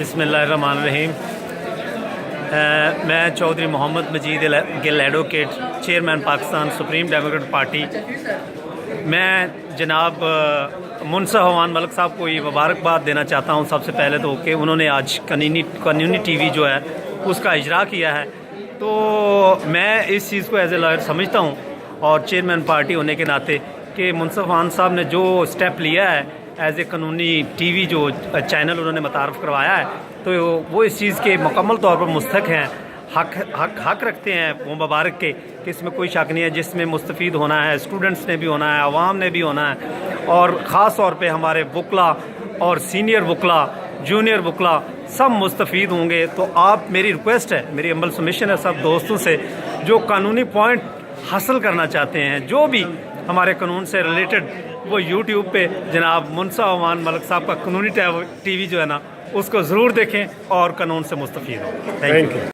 بسم اللہ الرحمن الرحیم۔ میں Chaudhry Muhammad Majeed Gul advocate, chairman Pakistan supreme democrat party. میں جناب منصف امان ملک صاحب کو یہ مبارکباد دینا چاہتا ہوں سب سے پہلے تو کہ انہوں نے آج قانونی ٹی وی جو ہے اس کا اجرا کیا ہے، تو میں اس چیز کو ایز اے لائر سمجھتا ہوں، اور چیئرمین پارٹی ہونے کے ناطے کہ منصف امان صاحب نے جو سٹیپ لیا ہے ایز اے قانونی ٹی وی جو چینل انہوں نے متعارف کروایا ہے، تو وہ اس چیز کے مکمل طور پر مستحق ہیں، حق رکھتے ہیں وہ مبارک کے کہ اس میں کوئی شک نہیں ہے، جس میں مستفید ہونا ہے اسٹوڈنٹس نے بھی ہونا ہے، عوام نے بھی ہونا ہے، اور خاص طور پہ ہمارے وکلا اور سینئر وکلا، جونیئر وکلا سب مستفید ہوں گے۔ تو آپ، میری ریکویسٹ ہے، میری ہمبل سبمیشن ہے سب دوستوں سے جو قانونی پوائنٹ حاصل کرنا چاہتے ہیں، جو بھی ہمارے قانون سے ریلیٹڈ، وہ یوٹیوب پہ جناب منصف امان ملک صاحب کا قانونی ٹی وی جو ہے نا اس کو ضرور دیکھیں اور قانون سے مستفید ہوں۔ Thank you.